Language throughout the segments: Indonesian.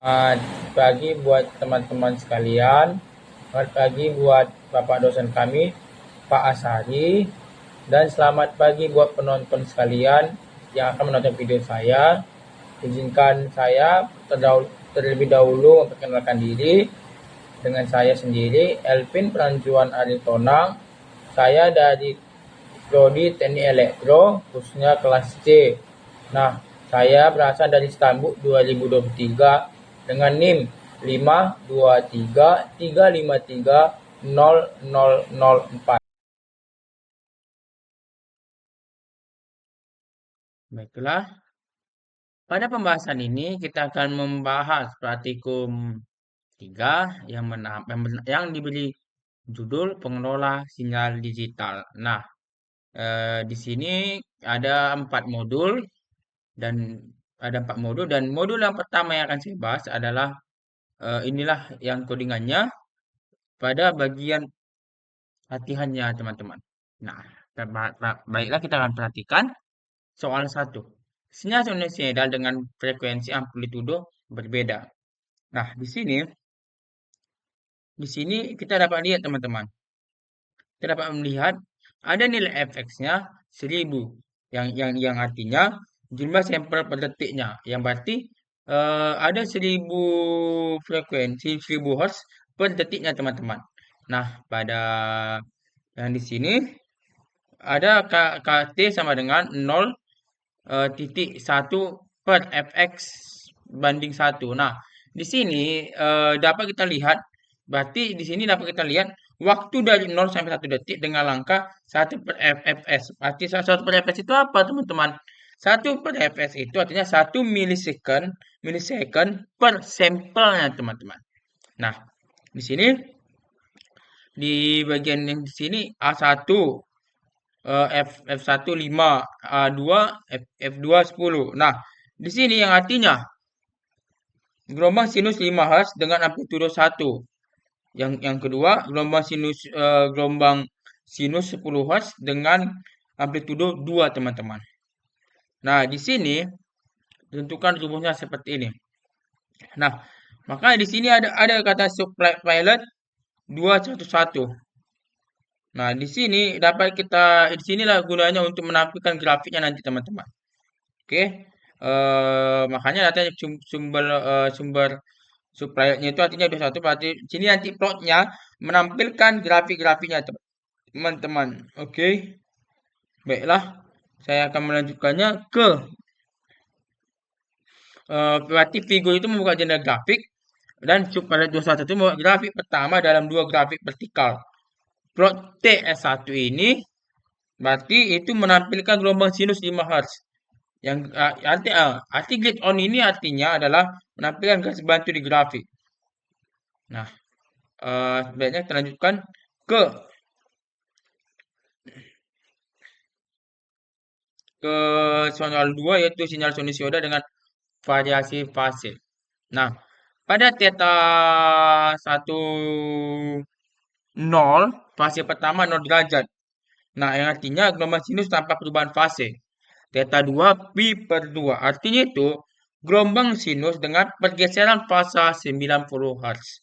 Selamat pagi buat teman-teman sekalian. Selamat pagi buat Bapak dosen kami, Pak Asari. Dan selamat pagi buat penonton sekalian yang akan menonton video saya. Izinkan saya terlebih dahulu memperkenalkan diri. Dengan saya sendiri, Elvin Pranjuan Aritonang. Saya dari Prodi Teknik Elektro, khususnya kelas C. Nah, saya berasal dari Stambuk 2023 dengan NIM 52335300004. Baiklah, pada pembahasan ini kita akan membahas praktikum 3 yang diberi judul pengelola sinyal digital. Nah, di sini ada 4 modul dan modul yang pertama yang akan saya bahas adalah inilah yang codingannya pada bagian latihannya teman-teman. Nah, baiklah kita akan perhatikan soal 1. Sinyal sinusoidal dengan frekuensi amplitudo berbeda. Nah, di sini kita dapat lihat teman-teman. Kita dapat melihat ada nilai fx-nya 1000 yang artinya jumlah sampel per detiknya yang berarti ada 1000 frekuensi 1000 Hz per detiknya teman-teman. Nah, pada yang di sini ada KT sama dengan 0,1 per fx banding 1. Nah, di sini dapat kita lihat berarti di sini dapat kita lihat waktu dari 0 sampai 1 detik dengan langkah 1 per fps. Arti 1 per fps itu apa, teman-teman? 1 per fps itu artinya 1 milisecond per sampelnya, teman-teman. Nah, di sini di bagian yang di sini A1 F1 5, A2 F2 10. Nah, di sini yang artinya gelombang sinus 5 Hz dengan amplitudo 1. Yang kedua, gelombang sinus 10 Hz dengan amplitudo 2, teman-teman. Nah, di sini tentukan rumusnya seperti ini. Nah, maka di sini ada kata subpilot 211. Nah, di sinilah gunanya untuk menampilkan grafiknya nanti, teman-teman. Oke. Makanya datanya sumber subpilotnya itu artinya 21, berarti sini nanti plotnya menampilkan grafik-grafiknya, teman-teman. Oke. Baiklah, saya akan melanjutkannya ke berarti figur itu membuka jendela grafik dan subpilot 21 itu membuat grafik pertama dalam dua grafik vertikal. Plot TS1 ini berarti itu menampilkan gelombang sinus 5 Hz. Yang arti grid on ini artinya adalah menampilkan garis bantu di grafik. Nah, sebaiknya kita lanjutkan ke soal 2 yaitu sinyal sinusoida dengan variasi fase. Nah, pada theta 1 0, fase pertama 0 derajat. Nah, yang artinya gelombang sinus tanpa perubahan fase. Theta 2 pi per 2. Artinya itu gelombang sinus dengan pergeseran fasa 90 Hz.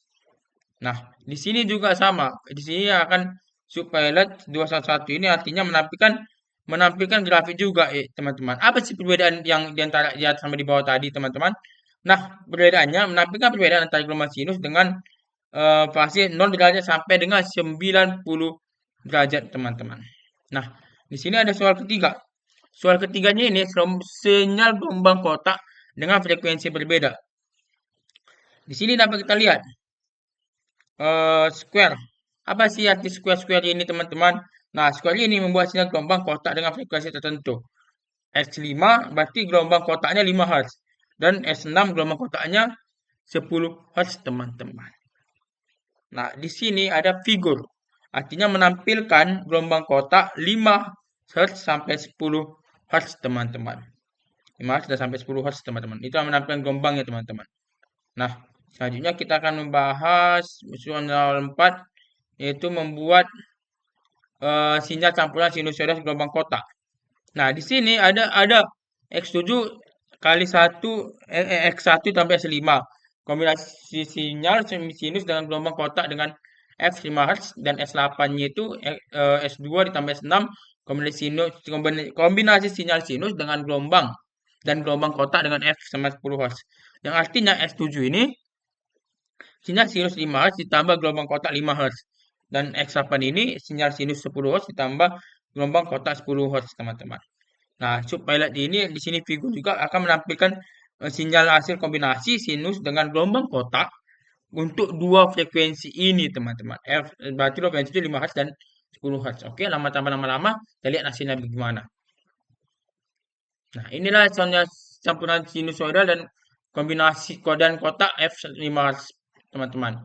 Nah, di sini juga sama. Di sini akan subpilot 211 ini artinya menampilkan grafik juga, teman-teman. Apa sih perbedaan yang di antara di atas sama di bawah tadi, teman-teman? Nah, perbedaannya menampilkan perbedaan antara gelombang sinus dengan fase 0 derajat sampai dengan 90 derajat, teman-teman. Nah, di sini ada soal ketiga. Soal ketiganya ini sinyal gelombang kotak dengan frekuensi berbeda. Di sini dapat kita lihat square. Apa sih arti square ini, teman-teman? Nah, square ini membuat sinyal gelombang kotak dengan frekuensi tertentu. S5 berarti gelombang kotaknya 5 Hz. Dan S6 gelombang kotaknya 10 Hz, teman-teman. Nah, di sini ada figur. Artinya menampilkan gelombang kotak 5 Hz sampai 10 Hz, teman-teman. 5 Hz sampai 10 Hz, teman-teman. Itu yang menampilkan gelombangnya, teman-teman. Nah, selanjutnya kita akan membahas soal 4 yaitu membuat sinyal campuran sinusoida gelombang kotak. Nah, di sini ada X7 kali 1 X1 tambah S5. kombinasi sinyal sinus dengan gelombang kotak dengan F 5 Hz dan S8-nya itu S2 ditambah S6 kombinasi sinyal sinus dengan gelombang dan gelombang kotak dengan F sama 10 Hz. Yang artinya S7 ini sinyal sinus 5 Hz ditambah gelombang kotak 5 Hz. Dan X8 ini sinyal sinus 10 Hz ditambah gelombang kotak 10 Hz, teman-teman. Nah, subpilot ini di sini figur juga akan menampilkan sinyal hasil kombinasi sinus dengan gelombang kotak untuk dua frekuensi ini, teman-teman. Berarti frekuensi itu 5 Hz dan 10 Hz. Oke, lama-lama kita lihat hasilnya bagaimana. Nah, inilah contohnya campuran sinusoidal dan kombinasi dan kotak F5 Hz, teman-teman.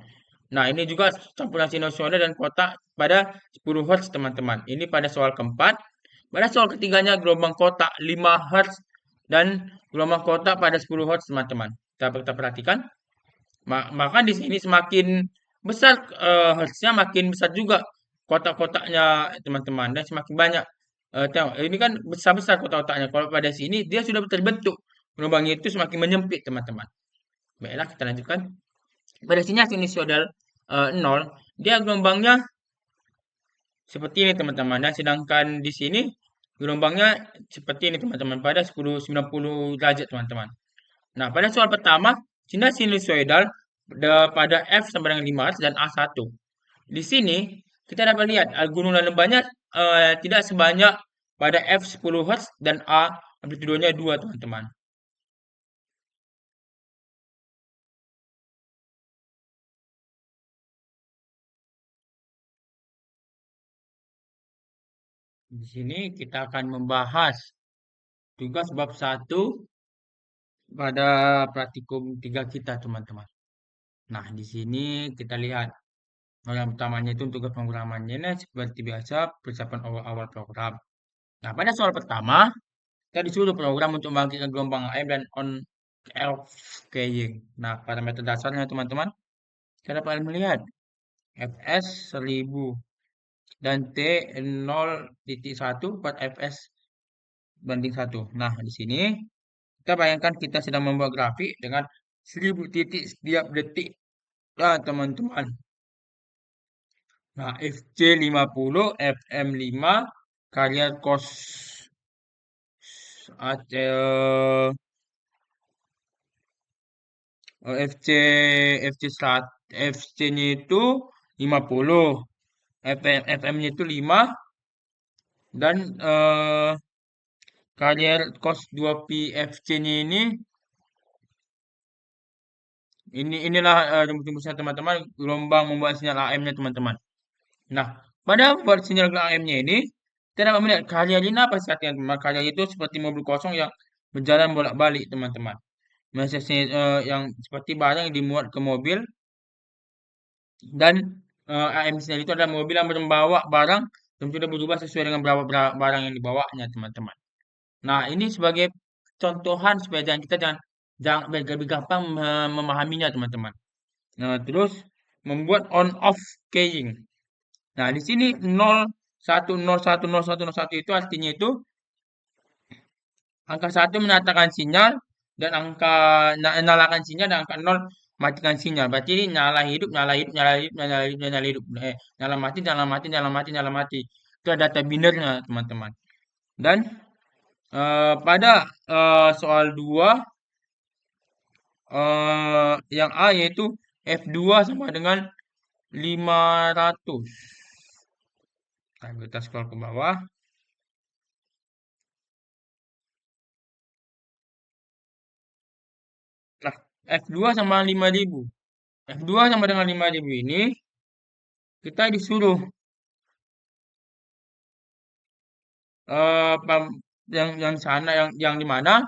Nah, ini juga campuran sinusoidal dan kotak pada 10 Hz, teman-teman. Ini pada soal keempat. Pada soal ketiganya gelombang kotak 5 Hz dan gelombang kotak pada 10 Hz, teman-teman. Kita perhatikan. Maka di sini semakin besar Hertznya, makin besar juga kotak-kotaknya, teman-teman. Dan semakin banyak. Tengok, ini kan besar-besar kotak-kotaknya. Kalau pada sini, dia sudah terbentuk. Gelombangnya itu semakin menyempit, teman-teman. Baiklah, kita lanjutkan. Pada sini sinusoidal 0, dia gelombangnya seperti ini, teman-teman. Dan sedangkan di sini gelombangnya seperti ini, teman-teman. Pada 90 derajat, teman-teman. Nah, pada soal pertama, sinyal sinusoidal pada F sama dengan 5 Hz dan A1. Di sini kita dapat lihat gunung dan lembahnya tidak sebanyak pada F 10 Hz dan A amplitudonya 2, teman-teman. Di sini kita akan membahas tugas bab 1 pada praktikum 3 kita, teman-teman. Nah, di sini kita lihat yang pertamanya itu tugas pemrogramannya. Nah, seperti biasa persiapan awal-awal program. Nah, pada soal pertama, kita disuruh program untuk membangkitkan gelombang AM dan on-off keying. Nah, parameter dasarnya, teman-teman, kita dapat melihat Fs 1000 dan T 0.1 buat Fs banding 1. Nah, di sini kita bayangkan kita sedang membuat grafik dengan 1000 titik setiap detik. Nah, teman-teman. Nah, Fc 50, Fm 5, karya cos FC FC-nya itu 50, FM-nya itu 5 dan karya cos 2pi FC-nya inilah rumus-rumusnya, teman-teman, gelombang membuat sinyal AM-nya, teman-teman. Nah, pada membuat sinyal AM-nya ini kita dapat melihat karya ini apa sih artinya? Karya itu seperti mobil kosong yang berjalan bolak-balik, teman-teman. Prosesnya yang seperti barang yang dimuat ke mobil dan AM sendiri itu adalah mobil yang membawa barang dan sudah berubah sesuai dengan berapa barang yang dibawanya, teman-teman. Nah, ini sebagai contohan supaya kita jangan lebih gampang memahaminya, teman-teman. Nah, terus membuat on off keying. Nah, di sini 01010101 itu artinya itu angka 1 menyatakan sinyal dan angka nyalakan sinyal dan angka 0 matikan sinyal. Berarti ini nyala hidup, nyala hidup, nyala hidup, nyala hidup, nyala hidup. Nyala mati, nyala mati, nyala mati, nyala mati. Itu ada data binernya, teman-teman. Dan pada soal 2 yang A yaitu F2 sama dengan 500. Nah, kita scroll ke bawah. Nah, F2 sama 5000. F2 sama dengan 5000 ini kita disuruh yang sana yang di mana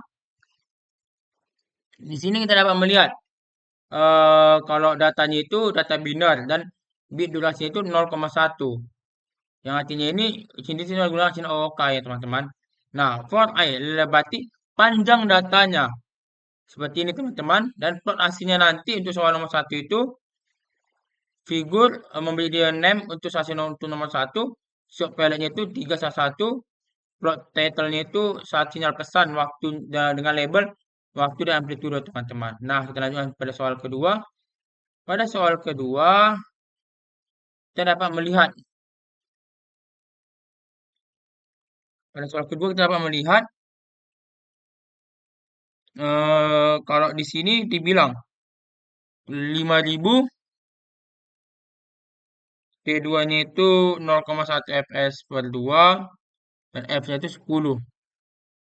di sini kita dapat melihat kalau datanya itu data biner dan bit durasinya itu 0,1. Yang artinya ini sini gunakan sinyal OK ya, teman-teman. Nah, for I berarti panjang datanya. Seperti ini, teman-teman. Dan plot aslinya nanti untuk soal nomor 1 itu figur memberi dia name untuk stasiun untuk nomor 1, subpilotnya itu 311, plot title-nya itu saat sinyal pesan waktu dengan label waktu dan amplitudo teman-teman. Nah, kita lanjutkan pada soal kedua. Pada soal kedua, kita dapat melihat kalau di sini dibilang 5000 T2-nya itu 0,1 fps per 2 dan F-nya itu 10.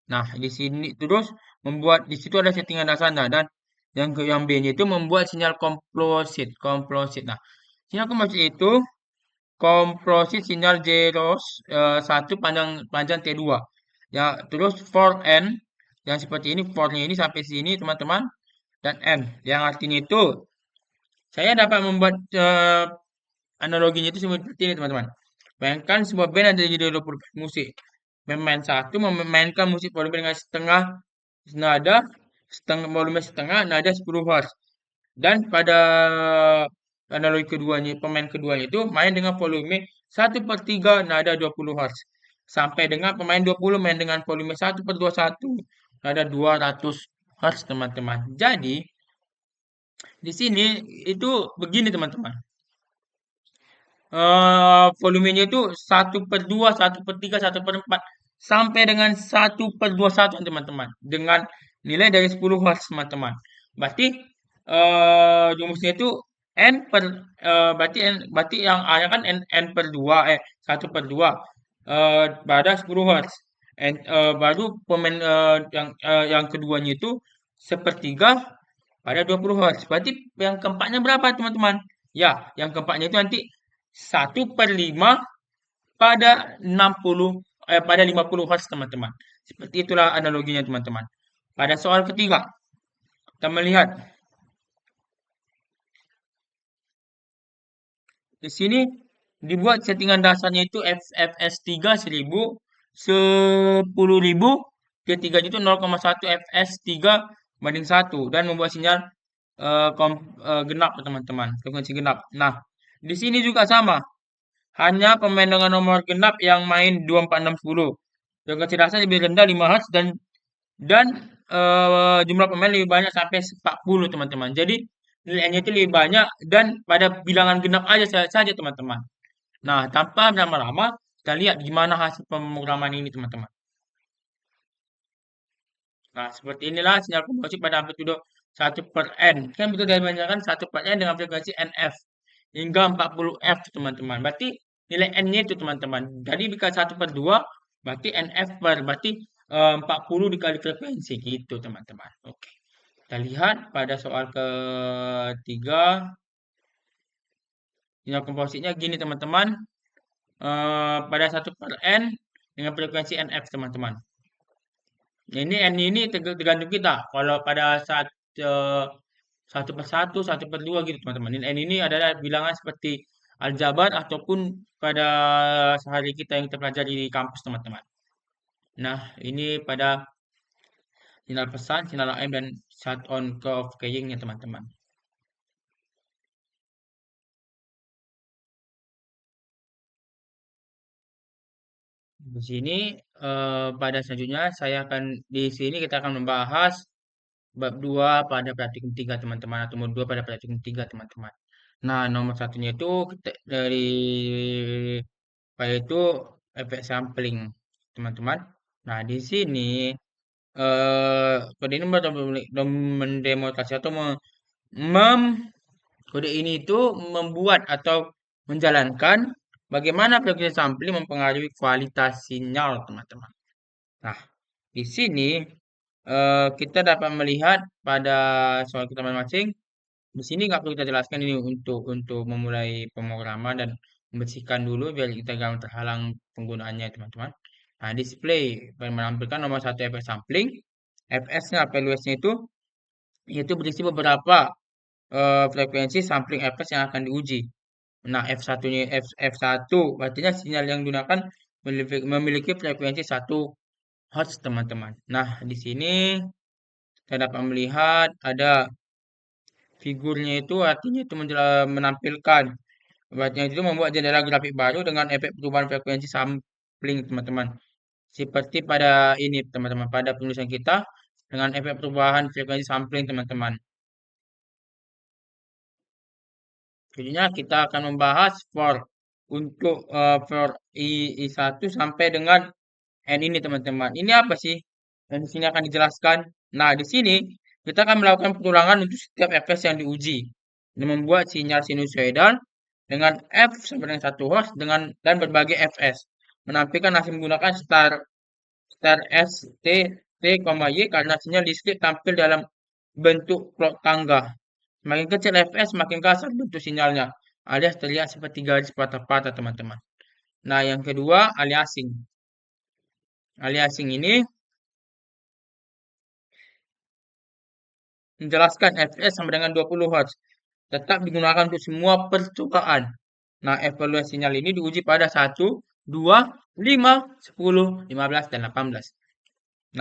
Nah, di sini terus membuat di situ ada settingan dasarnya dan yang B-nya itu membuat sinyal komposit. Nah, sinyal komposit itu komposit sinyal 1 panjang panjang T2. Ya, terus for N yang seperti ini, for-nya ini sampai sini teman-teman, dan N yang artinya itu saya dapat membuat analoginya itu seperti ini teman-teman. Bayangkan sebuah band ada jadi 20 musik. Pemain satu memainkan musik volume dengan setengah nada, volume setengah nada 10 Hz. Dan pada analogi keduanya, pemain keduanya itu main dengan volume 1/3 nada 20 Hz. Sampai dengan pemain 20 main dengan volume 1/21 nada 200 Hz teman-teman. Jadi di sini itu begini teman-teman. Volumenya itu 1/2, 1/3, 1/4 sampai dengan 1/21 teman-teman. Dengan nilai dari 10 Hz teman-teman. Berarti rumusnya itu berarti yang A-nya kan n/2 1/2 pada 10 Hz. Baru pemain yang keduanya itu sepertiga pada 20 Hz. Berarti yang keempatnya berapa teman-teman? Ya, yang keempatnya itu nanti 1/5 pada 50 Hz teman-teman. Seperti itulah analoginya teman-teman. Pada soal ketiga, kita melihat di sini dibuat settingan dasarnya itu FS3 1000, 10.000, T3 itu 0,1 FS3 banding 1 dan membuat sinyal genap teman-teman, frekuensi genap. Nah, di sini juga sama. Hanya pemain dengan nomor genap yang main 2460. Frekuensi dasar lebih rendah 5 Hz dan jumlah pemain lebih banyak sampai 40 teman-teman. Jadi nilainya itu lebih banyak dan pada bilangan genap aja saja teman-teman. Nah, tanpa lama-lama kita lihat gimana hasil pemrograman ini teman-teman. Nah, seperti inilah sinyal komposit pada amplitudo 1/n. Kan betul dari kan 1/n dengan frekuensi NF hingga 40 F teman-teman. Berarti nilai N-nya itu teman-teman. Jadi jika 1/2 berarti NF berarti 40 dikali frekuensi gitu teman-teman. Oke. Kita lihat pada soal ketiga. Sinyal kompositnya gini teman-teman. Pada 1/n dengan frekuensi NF teman-teman. Ini N ini tergantung kita. Kalau pada saat 1/1, 1/2 gitu teman-teman. N ini adalah bilangan seperti aljabar ataupun pada sehari kita yang kita pelajari di kampus teman-teman. Nah, ini pada sinyal pesan, sinyal AM dan shut on ke off keyingnya teman-teman. Di sini pada selanjutnya di sini kita akan membahas bab 2 pada praktikum 3 teman-teman atau mod 2 pada praktikum 3 teman-teman. Nah, nomor satunya itu dari yaitu efek sampling teman-teman. Nah, di sini kode ini mendemonstrasi atau kode ini itu membuat atau menjalankan bagaimana frekuensi sampling mempengaruhi kualitas sinyal teman-teman. Nah, di sini kita dapat melihat pada soal kita masing-masing. Di sini nggak perlu kita jelaskan ini untuk memulai pemrograman dan membersihkan dulu biar kita jangan terhalang penggunaannya teman-teman. Nah, display menampilkan nomor satu efek sampling. FS-nya values-nya itu yaitu berisi beberapa frekuensi sampling FS yang akan diuji. Nah, F1-nya F1 artinya sinyal yang digunakan memiliki frekuensi 1 Hz teman-teman. Nah, di sini kita dapat melihat ada figurnya itu artinya itu menampilkan artinya itu membuat jendela grafik baru dengan efek perubahan frekuensi sampling teman-teman. Seperti pada ini teman-teman pada penulisan kita dengan efek perubahan frekuensi sampling teman-teman. Jadinya kita akan membahas untuk for I1 sampai dengan N ini teman-teman. Ini apa sih? Dan di sini akan dijelaskan. Nah, di sini kita akan melakukan pengulangan untuk setiap fs yang diuji. Dan membuat sinyal sinusoidal dengan f sampai dengan 1 Hz dan berbagai fs. Menampilkan hasil menggunakan star S, T, Y karena sinyal listrik tampil dalam bentuk plot tangga. Semakin kecil fs, semakin kasar bentuk sinyalnya, alias terlihat seperti garis patah-patah, teman-teman. Nah, yang kedua, aliasing. Aliasing ini menjelaskan fs sama dengan 20 Hz. Tetap digunakan untuk semua percobaan. Nah, evaluasi sinyal ini diuji pada 1, 2, 5, 10, 15, dan 18.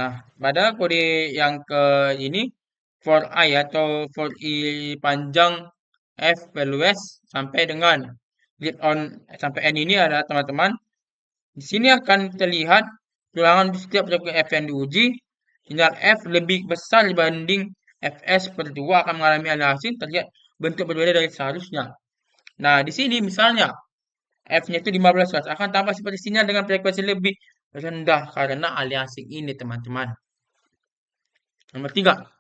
Nah, pada kode yang ke ini, for I atau for I panjang F values sampai dengan lead on sampai N ini adalah teman-teman. Di sini akan terlihat ulangan di setiap F yang diuji, sinyal F lebih besar dibanding Fs per 2 akan mengalami aliasing terlihat bentuk berbeda dari seharusnya. Nah, di sini misalnya F-nya itu 15 Hz akan tampak seperti sinyal dengan frekuensi lebih rendah karena aliasing ini, teman-teman. Nomor 3.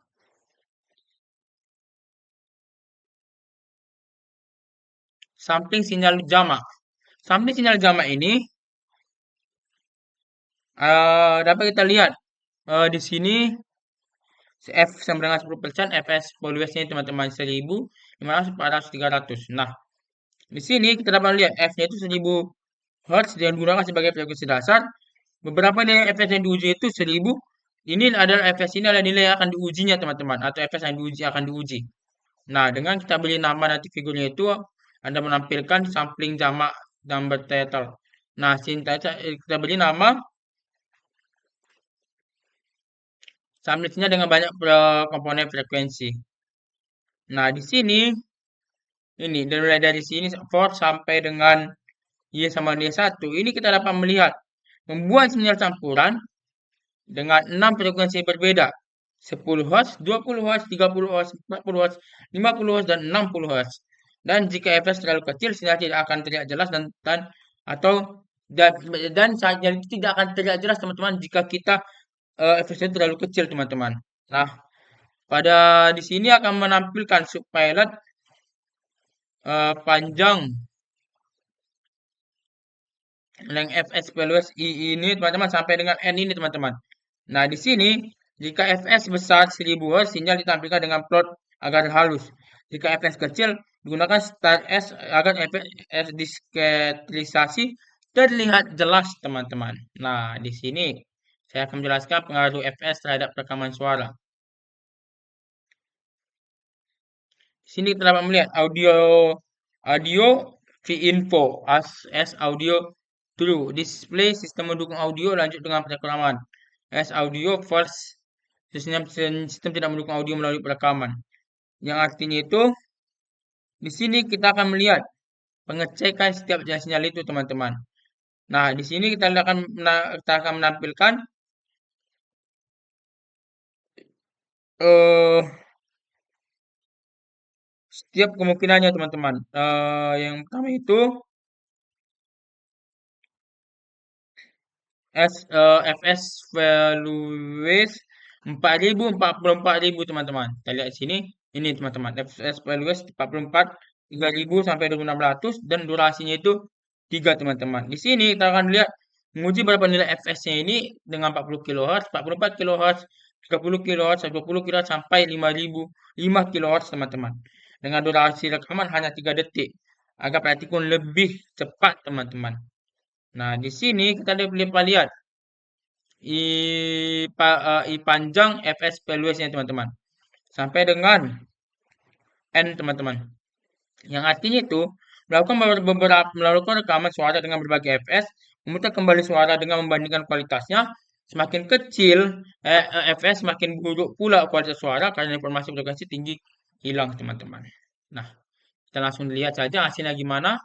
Sampling sinyal jamak. Sampling sinyal jamak ini dapat kita lihat di sini F sama dengan 10%, Fs valuesnya teman-teman 1500, 400, 300. Nah, di sini kita dapat lihat F-nya itu 1000 Hz dan digunakan sebagai frekuensi dasar. Beberapa nilai Fs yang diuji itu 1000. Ini adalah Fs ini adalah nilai yang akan diujinya, teman-teman, atau Fs yang akan diuji. Nah, dengan kita beri nama nanti figurnya itu Anda menampilkan sampling jamak number title. Nah, kita beri nama samplingnya dengan banyak komponen frekuensi. Nah, di sini ini mulai dari sini for sampai dengan Y sama Y1. Ini kita dapat melihat membuat sinyal campuran dengan 6 frekuensi berbeda. 10 Hz, 20 Hz, 30 Hz, 40 Hz, 50 Hz, dan 60 Hz. Dan jika fs terlalu kecil, sinyal tidak akan terlihat jelas dan sinyal itu tidak akan terlihat jelas, teman-teman, jika kita fs itu terlalu kecil, teman-teman. Nah, pada di sini akan menampilkan subpilot panjang length fs values I ini, teman-teman, sampai dengan N ini, teman-teman. Nah, di sini jika fs besar 1000 Hz, sinyal ditampilkan dengan plot agar halus. Jika fs kecil, digunakan star S agar fs diskretalisasi terlihat jelas, teman-teman. Nah, di sini saya akan menjelaskan pengaruh fs terhadap rekaman suara. Di sini kita dapat melihat audio V-info as audio true. Display sistem mendukung audio lanjut dengan perekaman. As audio first, sistem tidak mendukung audio melalui perekaman. Yang artinya itu di sini kita akan melihat pengecekan setiap sinyal itu, teman-teman. Nah, di sini kita akan menampilkan setiap kemungkinannya, teman-teman. Yang pertama itu fs values 4000, 44000, teman-teman. Kita lihat sini, ini, teman-teman, fs values 44, 3000 sampai 2600 dan durasinya itu 3, teman-teman. Di sini kita akan lihat menguji berapa nilai fs-nya ini dengan 40 kHz, 44 kHz, 30 kHz, 20 kHz sampai 5 kHz, teman-teman. Dengan durasi rekaman hanya 3 detik. Agar praktikun lebih cepat, teman-teman. Nah, di sini kita dapat lihat I panjang fs values-nya, teman-teman, sampai dengan N, teman-teman. Yang artinya itu melakukan rekaman suara dengan berbagai fs, memutar kembali suara dengan membandingkan kualitasnya. Semakin kecil fs, semakin buruk pula kualitas suara karena informasi frekuensi tinggi hilang, teman-teman. Nah, kita langsung lihat saja hasilnya gimana.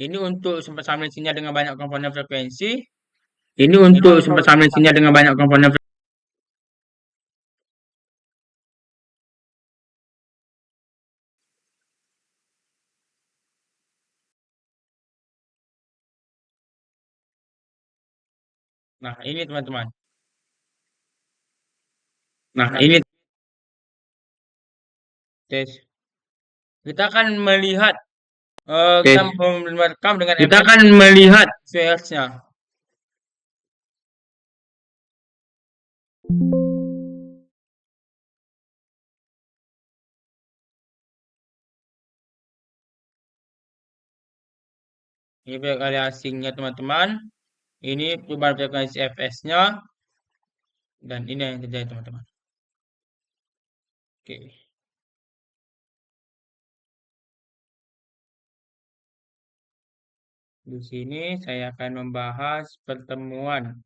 Ini untuk sampling sinyal dengan banyak komponen frekuensi. Ini untuk bersambung sinyal dengan banyak komponen. Nah, ini teman-teman. Nah, ini tes. Kita akan melihat kita merekam dengan kita akan melihat VS-nya. Ini kali asingnya teman-teman. Ini perubahan frekuensi fs-nya dan ini yang terjadi teman-teman. Oke. Di sini saya akan membahas pertemuan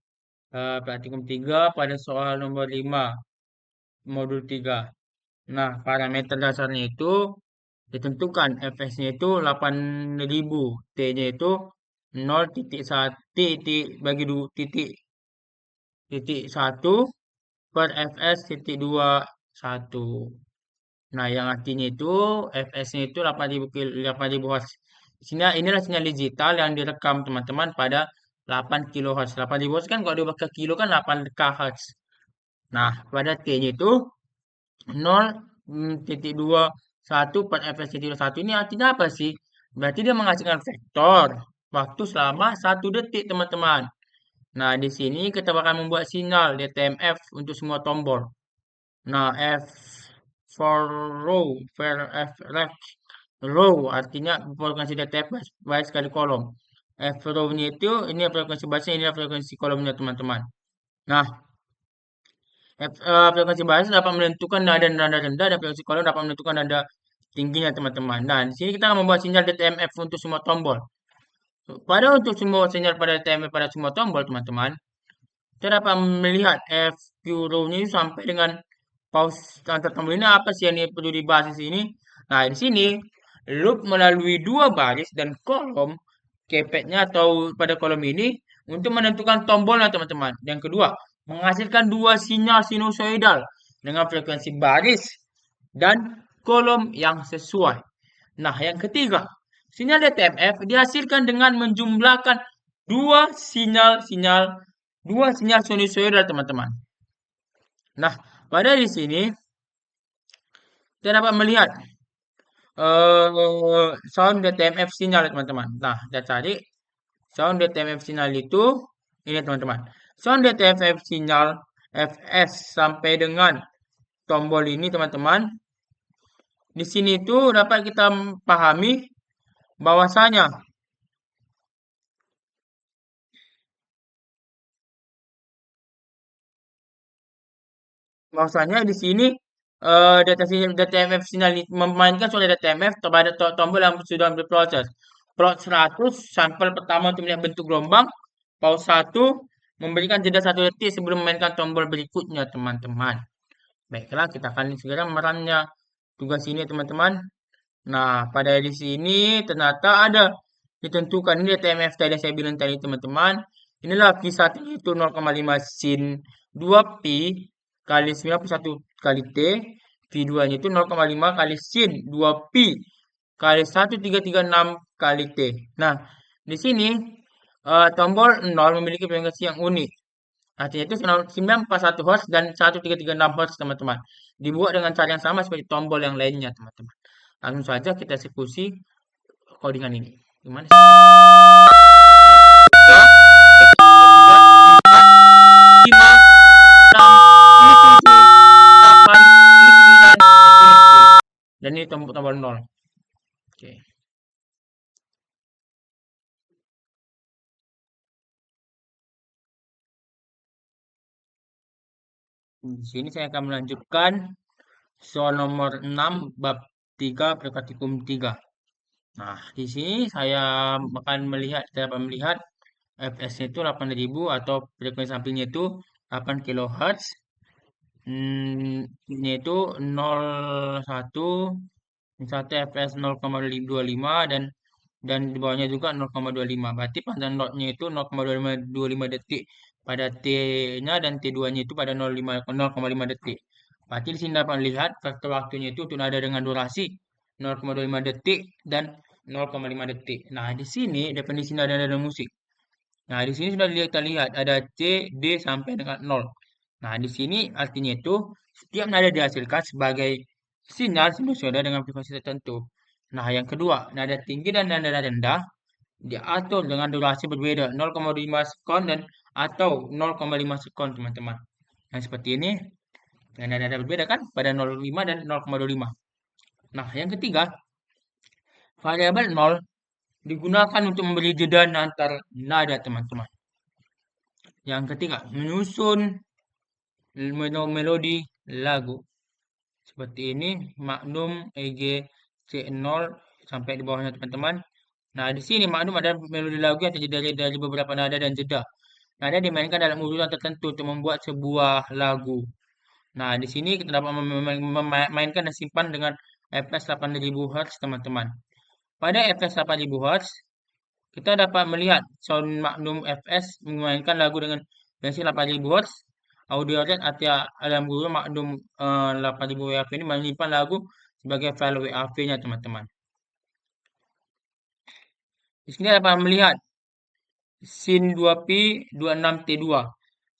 praktikum 3 pada soal nomor 5 modul 3. Nah, parameter dasarnya itu ditentukan fs-nya itu 8.000, t-nya itu 0,1 titik bagi 2 titik 1 per fs titik 21. Nah, yang artinya itu fs-nya itu 8.000 Hz. Inilah sinyal digital yang direkam teman-teman pada 8 kHz. 8.000 Hz kan kalau diubah ke kilo kan 8 kHz. Nah, pada T-nya itu 0,21 per fs titik 21 ini artinya apa sih? Berarti dia menghasilkan vektor waktu selama 1 detik teman-teman. Nah, di sini kita bakal membuat sinyal DTMF untuk semua tombol. Nah, F for row, F ref row artinya frekuensi DTF baris kali kolom. F row-nya itu ini frekuensi barisnya, ini frekuensi kolomnya teman-teman. Nah, frekuensi baris dapat menentukan nada rendah dan frekuensi kolom dapat menentukan nada tingginya teman-teman. Nah, di sini kita akan membuat sinyal DTMF untuk semua tombol. Pada untuk semua sinyal pada DTMF pada semua tombol teman-teman, kita dapat melihat FQ row-nya sampai dengan pause antar tombol ini apa sih yang perlu dibahas di sini? Nah, di sini loop melalui dua baris dan kolom kepeknya atau pada kolom ini untuk menentukan tombolnya teman-teman. Yang kedua, menghasilkan dua sinyal sinusoidal dengan frekuensi baris dan kolom yang sesuai. Nah, yang ketiga, sinyal DTMF dihasilkan dengan menjumlahkan dua sinyal sinusoidal teman-teman. Nah, pada di sini kita dapat melihat sound DTMF sinyal teman-teman. Nah, kita cari sound DTMF sinyal itu ini teman-teman. Sound DTMF sinyal fs sampai dengan tombol ini teman-teman. Di sini itu dapat kita pahami bahwasanya di sini DTMF sinyal memainkan suara DTMF kepada tombol yang sudah berproses. Plot 100 sampel pertama untuk melihat bentuk gelombang. Pause 1 memberikan jeda 1 detik sebelum memainkan tombol berikutnya teman-teman. Baiklah, kita akan segera memerannya tugas ini teman-teman. Nah, pada di sini ternyata ada ditentukan ini TMF tadi yang saya bilang tadi teman-teman. Inilah Q1 itu 0,5 sin 2pi kali 91 kali T. Q2-nya itu 0,5 kali sin 2pi kali 1336 kali T. Nah, di sini tombol 0 memiliki frekuensi yang unik. Artinya itu 941 Hz dan 1336 Hz teman-teman. Dibuat dengan cara yang sama seperti tombol yang lainnya teman-teman. Langsung saja kita eksekusi codingan ini. Gimana sih? 5, 6, 7, 8, 9, dan ini tombol 0. Oke. Di sini saya akan melanjutkan soal nomor 6 bab 3 praktikum 3. Nah, di sini saya akan dapat melihat fs-nya itu 8.000 atau frekuensi sampingnya itu 8 kHz. Ini itu 01, 1 fps 0,25 dan dan di bawahnya juga 0,25. Berarti panjang lotnya itu 0,25 detik pada T-nya dan T2-nya itu pada 0,5 detik. Berarti di sini dapat melihat faktor waktunya itu untuk nada dengan durasi 0,25 detik dan 0,5 detik. Nah, di sini definisi nada-nada musik. Nah, di sini sudah kita lihat ada C, D sampai dengan 0. Nah, di sini artinya itu setiap nada dihasilkan sebagai sinyal sinusoida dengan frekuensi tertentu. Nah, yang kedua, nada tinggi dan nada rendah diatur dengan durasi berbeda 0,5 sekon dan atau 0,5 sekon, teman-teman. Nah, seperti ini. Nada-nada berbeda kan pada 0,5 dan 0,25. Nah, yang ketiga, variabel 0 digunakan untuk memberi jeda antar nada, teman-teman. Yang ketiga, menyusun melodi lagu. Seperti ini, magnum, EG, C0 sampai di bawahnya, teman-teman. Nah, di sini maklum ada melodi lagu yang terdiri dari beberapa nada dan jeda. Nada dimainkan dalam urutan tertentu untuk membuat sebuah lagu. Nah, di sini kita dapat memainkan dan simpan dengan fps 8000 Hz, teman-teman. Pada fps 8000 Hz, kita dapat melihat sound Magnum FS memainkan lagu dengan frekuensi 8000 Hz. Audio rate dalam guru Magnum 8000 WAV ini menyimpan lagu sebagai file WAV-nya, teman-teman. Di sini dapat melihat Sin 2P 26T2.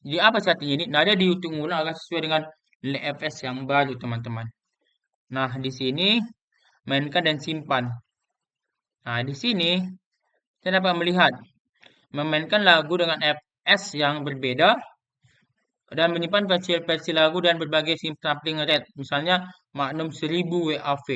Jadi apa artinya ini? Nada dihitung ulang agar sesuai dengan nilai fs yang baru, teman-teman. Nah, di sini mainkan dan simpan. Nah, di sini saya dapat melihat memainkan lagu dengan fs yang berbeda dan menyimpan versi lagu dan berbagai sampling rate. Misalnya Magnum 1000 WAV.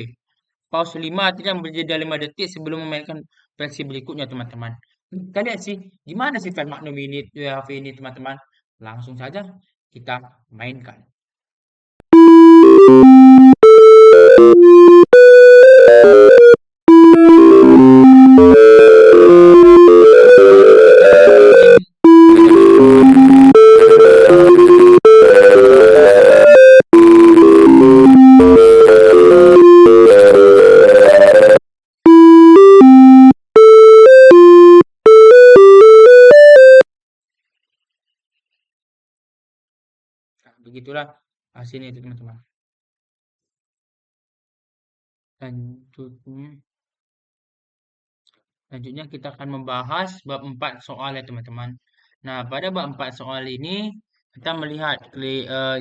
Pause 5 artinya berjeda 5 detik sebelum memainkan versi berikutnya, teman-teman. Kita lihat sih, gimana sih file Magnum ini, WAV ini, teman-teman. Langsung saja kita mainkan. Begitulah hasilnya itu, teman-teman. Selanjutnya kita akan membahas bab 4 soal ya, teman-teman. Nah, pada bab 4 soal ini kita melihat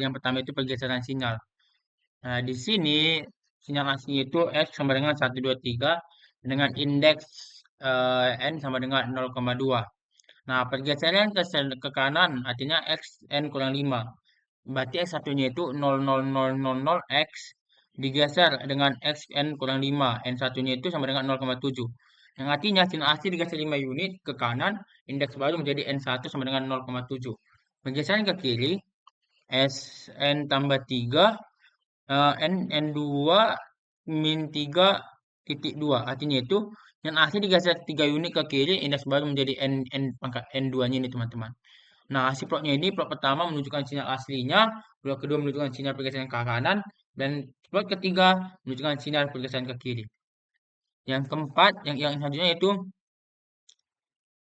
yang pertama itu pergeseran sinyal. Nah, di sini sinyal aslinya itu X sama dengan 123 dengan indeks N sama dengan 0,2. Nah, pergeseran ke kanan artinya X N kurang 5. Berarti X satunya itu 0,0000 X digeser dengan X N kurang 5. N satunya itu sama dengan 0,7. Yang artinya sinyal asli digeser 5 unit ke kanan, indeks baru menjadi N1 sama dengan 0,7. Pergeseran ke kiri, Sn tambah 3, N2 min 3,2. Artinya itu yang asli digeser 3 unit ke kiri, indeks baru menjadi N pangkat N2-nya ini, teman-teman. Nah, hasil plotnya ini, plot pertama menunjukkan sinyal aslinya, plot kedua menunjukkan sinyal pergeseran ke kanan, dan plot ketiga menunjukkan sinyal pergeseran ke kiri. Yang keempat, yang selanjutnya yaitu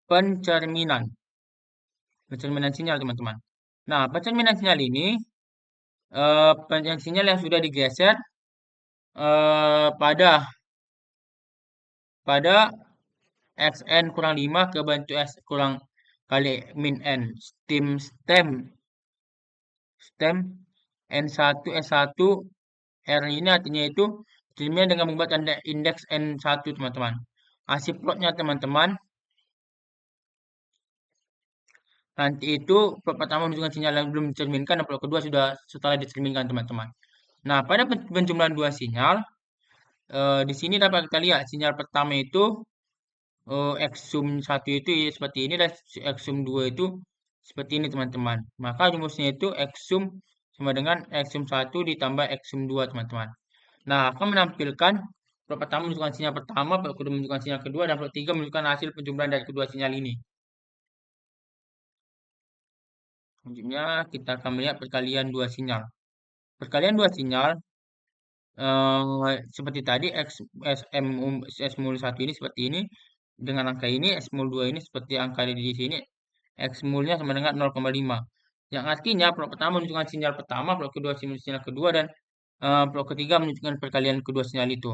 pencerminan. Pencerminan sinyal, teman-teman. Nah, pencerminan sinyal ini, sinyal yang sudah digeser pada Xn kurang 5 ke bentuk S kurang kali min N. Stem N1 S1 R ini artinya itu cermin dengan membuat tanda indeks N1, teman-teman. Hasil plotnya, teman-teman, nanti itu plot pertama menunjukkan sinyal yang belum dicerminkan dan plot kedua sudah setelah dicerminkan, teman-teman. Nah, pada penjumlahan dua sinyal, di sini dapat kita lihat sinyal pertama itu X sum 1 itu seperti ini dan X sum 2 itu seperti ini, teman-teman. Maka rumusnya itu X sum sama dengan X sum 1 ditambah X sum 2, teman-teman. Nah, akan menampilkan plot pertama menunjukkan sinyal pertama, plot kedua menunjukkan sinyal kedua, dan plot tiga menunjukkan hasil penjumlahan dari kedua sinyal ini. Selanjutnya kita akan melihat perkalian dua sinyal. Perkalian dua sinyal seperti tadi S mul 1 ini seperti ini, dengan angka ini, X mul 2 ini seperti angka di sini, X mulnya sama dengan 0,5. Yang artinya plot pertama menunjukkan sinyal pertama, plot kedua sinyal kedua, dan plot ketiga menunjukkan perkalian kedua sinyal itu.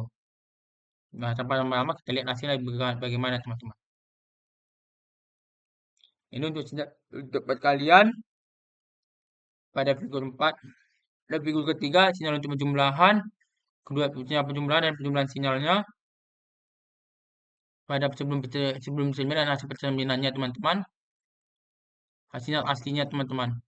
Nah, tanpa lama-lama kita lihat hasilnya bagaimana teman-teman. Ini untuk perkalian pada figur 4. Dan figur ketiga, sinyal untuk penjumlahan, kedua sinyal penjumlahan dan penjumlahan sinyalnya pada sebelum cerminan dan hasil percerminannya teman-teman. Hasilnya aslinya teman-teman.